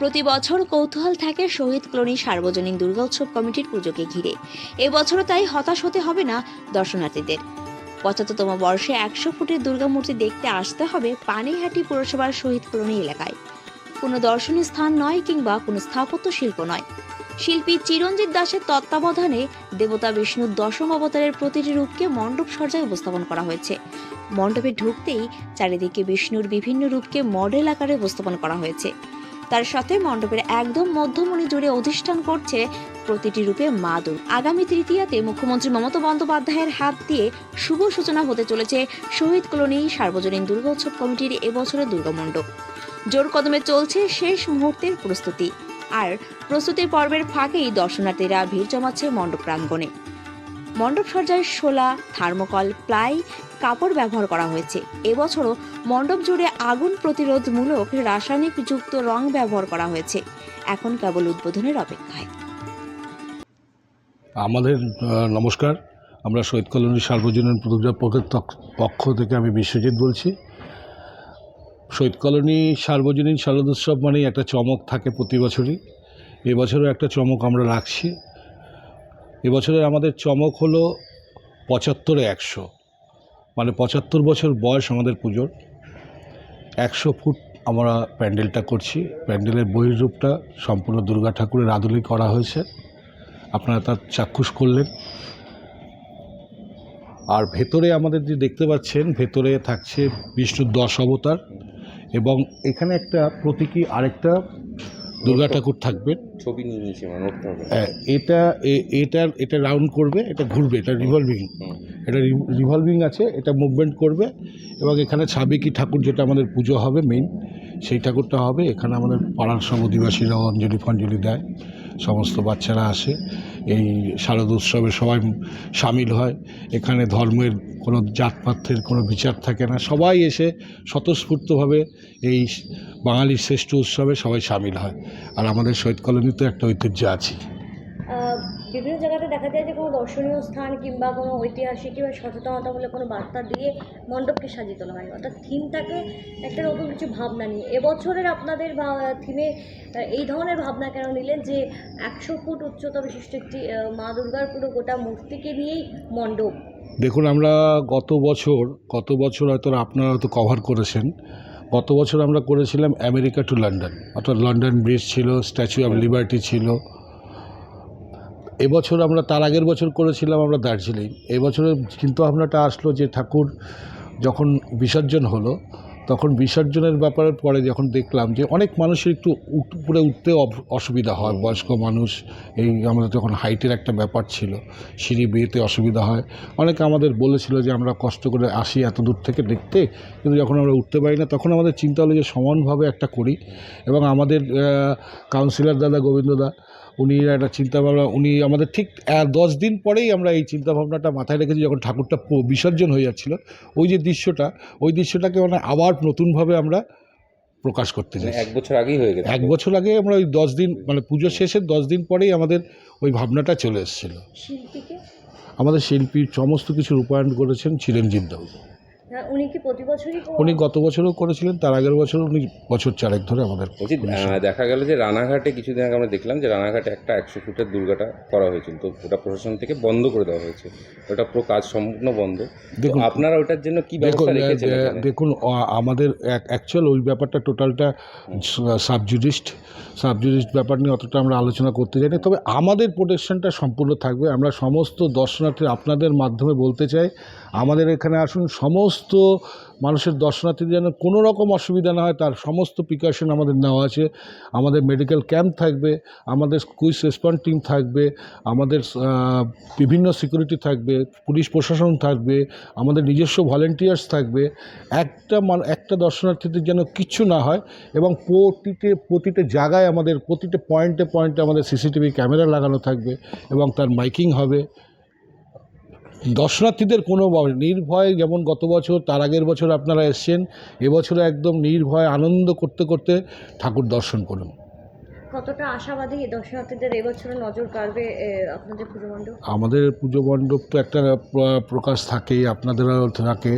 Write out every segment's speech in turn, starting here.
প্রতি বছর কৌতূহল থাকে শহীদ কলোনি সার্বজনীন দুর্গোৎসব কমিটির পুজোকে ঘিরে। এবছরও তাই হতাশ হতে হবে না দর্শনার্থীদের। ৭৫তম বর্ষে ১০০ ফুটের দুর্গামূর্তি দেখতে আসতে হবে পানিহাটি পৌরসভার শহীদ কলোনি এলাকায়। কোনো দর্শনীয় স্থান নয় কিংবা কোনো স্থাপত্য শিল্প নয়। শিল্পী চিরঞ্জিত দাসের তত্ত্বাবধানে দেবতা বিষ্ণুর দশম অবতারের প্রতিটি রূপকে মণ্ডপ সজ্জায় উপস্থাপন করা হয়েছে। মণ্ডপে ঢুকতেই চারিদিকে বিষ্ণুর বিভিন্ন রূপকে মডেল আকারে উপস্থাপন করা হয়েছে। তার সাথে মণ্ডপের একদম মধ্যমণি জুড়ে অধিষ্ঠান করছে প্রতিটি রূপে মা দুর্গা। আগামী তৃতীয়াতে মুখ্যমন্ত্রী মমতা বন্দ্যোপাধ্যায়ের হাত দিয়ে শুভ সূচনা হতে চলেছে শহীদ কলোনি সার্বজনীন দুর্গোৎসব কমিটির এবছরের দুর্গামণ্ডপ। জোর কদমে চলছে শেষ মুহূর্তের প্রস্তুতি। আর প্রস্তুতির পর্বের ফাঁকেই দর্শনার্থীরা ভিড় জমাচ্ছে মণ্ডপ প্রাঙ্গণে। মণ্ডপ সজ্জায় শোলা, থার্মোকল, প্লাই, কাপড় ব্যবহার করা হয়েছে। এবছরও মণ্ডপ জুড়ে আগুন প্রতিরোধমূলক রাসায়নিক যুক্ত রং ব্যবহার করা হয়েছে। এখন কেবল উদ্বোধনের অপেক্ষায়। আমাদের নমস্কার, আমরা শহীদ কলোনি সার্বজনীন দুর্গোৎসবের পক্ষ থেকে আমি বিশ্বজিৎ বলছি। শহীদ কলোনি সার্বজনীন শারদোৎসব মানেই একটা চমক থাকে প্রতি বছরই। এবছরও একটা চমক আমরা রাখছি। এবছরে আমাদের চমক হলো ৭৫-এ ১০০, মানে ৭৫ বছর বয়স আমাদের পুজোর। ১০০ ফুট আমরা প্যান্ডেলটা করছি। প্যান্ডেলের বহির্রূপটা সম্পূর্ণ দুর্গা ঠাকুরের আদলেই করা হয়েছে, আপনারা তার চাক্ষুষ করলেন। আর ভেতরে আমাদের যে দেখতে পাচ্ছেন, ভেতরে থাকছে বিষ্ণুর ১০ অবতার এবং এখানে একটা প্রতীকী আরেকটা দুর্গা ঠাকুর থাকবে। ছবি নিয়ে নিয়েছি, এটা রাউন্ড করবে, এটা ঘুরবে, এটা রিভলভিং আছে, এটা মুভমেন্ট করবে এবং এখানে সাবেকি ঠাকুর যেটা আমাদের পুজো হবে মেইন, সেই ঠাকুরটা হবে। এখানে আমাদের পাড়ার সব অধিবাসীরাও অঞ্জলি ফঞ্জলি দেয়, সমস্ত বাচ্চারা আসে, এই শারদোৎসবে সবাই সামিল হয়। এখানে ধর্মের কোনো জাতপাতের কোনো বিচার থাকে না, সবাই এসে স্বতঃস্ফূর্তভাবে এই বাঙালির শ্রেষ্ঠ উৎসবে সবাই সামিল হয়। আর আমাদের শহীদ কলোনিতে একটা ঐতিহ্য আছে। বিভিন্ন জায়গাতে দেখা যায় যে কোনো দর্শনীয় স্থান কিংবা কোনো ঐতিহাসিক কিংবা সচেতনতামূলক কোনো বার্তা দিয়ে মণ্ডপকে সাজিয়ে তোলা হয়, অর্থাৎ থিমটাকে একটা নতুন কিছু ভাবনা নিয়ে। এবছরের আপনাদের থিমে এই ধরনের ভাবনা কেন নিলেন যে ১০০ ফুট উচ্চতা বিশিষ্ট একটি মা দুর্গার পুরো গোটা মূর্তিকে নিয়েই মণ্ডপ? দেখুন, আমরা গত বছর হয়তো আপনারা হয়তো কভার করেছেন। গত বছর আমরা করেছিলাম আমেরিকা টু লন্ডন, অর্থাৎ লন্ডন ব্রিজ ছিল, স্ট্যাচু অফ লিবার্টি ছিল। এবছর আমরা তার আগের বছর করেছিলাম আমরা দার্জিলিং। এবছরের চিন্তাভাবনাটা আসলো যে ঠাকুর যখন বিসর্জন হলো, তখন বিসর্জনের ব্যাপারের পরে যখন দেখলাম যে অনেক মানুষের একটু উপরে উঠতে অসুবিধা হয়, বয়স্ক মানুষ, এই আমাদের যখন হাইটের একটা ব্যাপার ছিল, সিঁড়ি বেয়েতে অসুবিধা হয়। অনেকে আমাদের বলেছিল যে আমরা কষ্ট করে আসি এত দূর থেকে দেখতে, কিন্তু যখন আমরা উঠতে পারি না, তখন আমাদের চিন্তা হলো যে সমানভাবে একটা করি। এবং আমাদের কাউন্সিলর দাদা গোবিন্দদা, উনি একটা চিন্তাভাবনা, উনি আমাদের ঠিক 10 দিন পরেই আমরা এই চিন্তাভাবনাটা মাথায় রেখেছি। যখন ঠাকুরটা বিসর্জন হয়ে যাচ্ছিল, ওই যে দৃশ্যটাকে মানে আবার নতুনভাবে আমরা প্রকাশ করতে চাই। 1 বছর আগেই হয়ে গেছে। 1 বছর আগে আমরা ওই 10 দিন, মানে পুজো শেষের 10 দিন পরেই আমাদের ওই ভাবনাটা চলে এসেছিল। শিল্পীকে আমাদের শিল্পী সমস্ত কিছু রূপায়ণ করেছেন চিরঞ্জিত দাস। উনি কি প্রতি বছরই উনি গত বছরও করেছিলেন, তার আগের বছর উনি বছর 4 ধরে আমাদের। দেখা গেল যে রানাঘাটে কিছুদিন আগে আমরা দেখলাম যে রানাঘাটে একটা 100 ফুটের দুর্গাটা করা হয়েছিল, তো ওটা প্রশাসন থেকে বন্ধ করে দেওয়া হয়েছে, ওটা পুরো কাজ সম্পূর্ণ বন্ধ। দেখুন আপনারা ওটার জন্য কি ব্যবস্থা রেখেছেন? দেখুন, আমাদের অ্যাকচুয়াল ওই ব্যাপারটা টোটালটা সাবজুডিস্ট ব্যাপার নিয়ে অতটা আমরা আলোচনা করতে চাই না। তবে আমাদের প্রোটেকশনটা সম্পূর্ণ থাকবে। আমরা সমস্ত দর্শনার্থী আপনাদের মাধ্যমে বলতে চাই, আমাদের এখানে আসুন, সমস্ত মানুষের দর্শনার্থীদের যেন কোনো রকম অসুবিধা না হয় তার সমস্ত প্রিকশন আমাদের নেওয়া আছে। আমাদের মেডিকেল ক্যাম্প থাকবে, আমাদের কুইক রেসপন্স টিম থাকবে, আমাদের বিভিন্ন সিকিউরিটি থাকবে, পুলিশ প্রশাসন থাকবে, আমাদের নিজস্ব ভলেন্টিয়ার্স থাকবে। একটা দর্শনার্থীদের যেন কিচ্ছু না হয়। এবং প্রতিটা জায়গায় আমাদের প্রতিটা পয়েন্টে আমাদের সিসিটিভি ক্যামেরা লাগানো থাকবে এবং তার মাইকিং হবে। দর্শনার্থীদের কোনো নির্ভয়, যেমন গত বছর তার আগের বছর আপনারা এসছেন, এবছরে একদম নির্ভয় আনন্দ করতে করতে ঠাকুর দর্শন করুন। কতটা আশাবাদী দর্শনার্থীদের এবছরে নজর কাড়বে আপনাদের পুজো মণ্ডপ? আমাদের পুজো মণ্ডপ তো একটা প্রকাশ থাকেই, আপনাদেরও থাকে।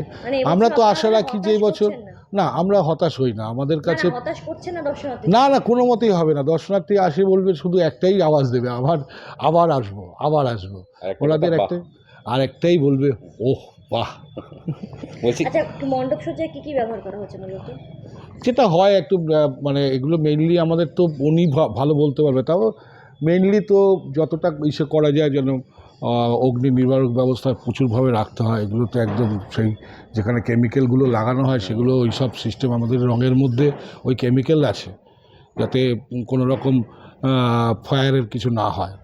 আমরা তো আশা রাখি যে এবছর না, আমরা হতাশ হই না, আমাদের কাছে হতাশ করছে না দর্শনার্থী? না না, কোনো মতেই হবে না। দর্শনার্থী আসে বলবে, শুধু একটাই আওয়াজ দেবে, আবার আসবো, আবার আসবো। ওনাদের একটাই বলবে, ওহ বাহ। বলছি আচ্ছা, মণ্ডপ সজ্জায় কি কি ব্যবহার করা হচ্ছে মূলত? যেটা হয় একটু মানে এগুলো মেইনলি আমাদের তো উনি ভালো বলতে পারবে, তাও মেইনলি তো যতটা ইসে করা যায় যেন অগ্নি নির্বারক ব্যবস্থা প্রচুরভাবে রাখতে হয়। এগুলো তো একদম সেই যেখানে কেমিক্যালগুলো লাগানো হয় সেগুলো ওই সব সিস্টেম, আমাদের রঙের মধ্যে ওই কেমিক্যাল আছে, যাতে কোনো রকম ফায়ারের কিছু না হয়।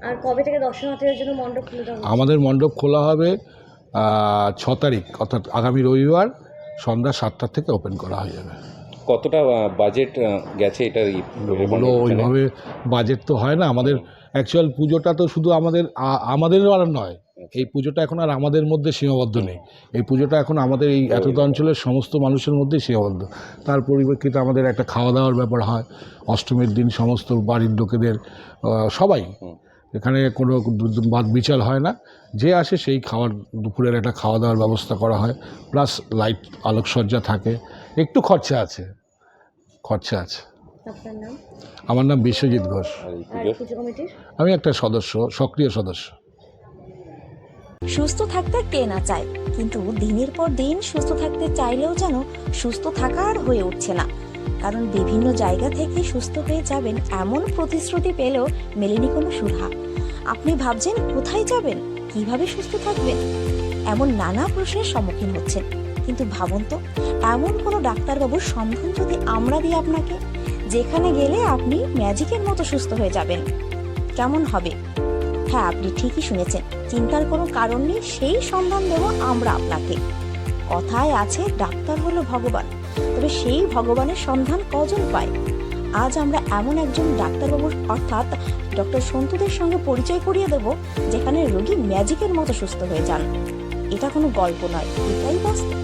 আর কবে থেকে দর্শনার্থীদের জন্য মণ্ডপ খুলে দেওয়া হচ্ছে? আমাদের মণ্ডপ খোলা হবে 6 তারিখ, অর্থাৎ আগামী রবিবার সন্ধ্যা 7টা থেকে ওপেন করা হয়ে যাবে। কতটা বাজেট গেছে এটা? ওগুলো ওইভাবে বাজেট তো হয় না আমাদের। অ্যাকচুয়াল পুজোটা তো শুধু আমাদেরও আর নয়, এই পুজোটা এখন আর আমাদের মধ্যে সীমাবদ্ধ নেই। এই পুজোটা এখন আমাদের এই এতটা অঞ্চলের সমস্ত মানুষের মধ্যেই সীমাবদ্ধ। তার পরিপ্রেক্ষিতে আমাদের একটা খাওয়া দাওয়ার ব্যাপার হয় অষ্টমীর দিন, সমস্ত বাড়ির লোকেদের সবাই, এখানে কোনো বাদ বিচার হয় না, যে আসে সেই দুপুরের একটা খাওয়া দাওয়ার ব্যবস্থা করা হয়, প্লাস লাইট আলোকসজ্জা থাকে। একটু খরচা আছে। আপনার নাম? আমার নাম বিশ্বজিৎ ঘোষ। আর পুজো কমিটির? আমি একটা সক্রিয় সদস্য। সুস্থ থাকতে কে না চায়, কিন্তু দিনের পর দিন সুস্থ থাকতে চাইলেও যেন সুস্থ থাকা আর হয়ে উঠছে না। কারণ বিভিন্ন জায়গা থেকে সুস্থ হয়ে যাবেন এমন প্রতিশ্রুতি পেলেও মেলেনি কোনো সুরাহা। আপনি ভাবছেন কোথায় যাবেন, কিভাবে সুস্থ থাকবেন, এমন নানা প্রশ্নের সম্মুখীন হচ্ছেন। কিন্তু ভাবুন তো, এমন কোনো ডাক্তারবাবুর সন্ধান যদি আমরা দিই আপনাকে, যেখানে গেলে আপনি ম্যাজিকের মতো সুস্থ হয়ে যাবেন, কেমন হবে? হ্যাঁ, আপনি ঠিকই শুনেছেন, চিন্তার কোনো কারণ নেই, সেই সন্ধান দেব আমরা আপনাকে। কথায় আছে ডাক্তার হলো ভগবান, তবে সেই ভগবানের সন্ধান কজন পায়? আজ আমরা এমন একজন ডাক্তারবাবুর অর্থাৎ ডক্টর সন্তুদের সঙ্গে পরিচয় করিয়ে দেব, যেখানে রোগী ম্যাজিকের মতো সুস্থ হয়ে যান। এটা কোনো গল্প নয়, এটাই বাস্তব।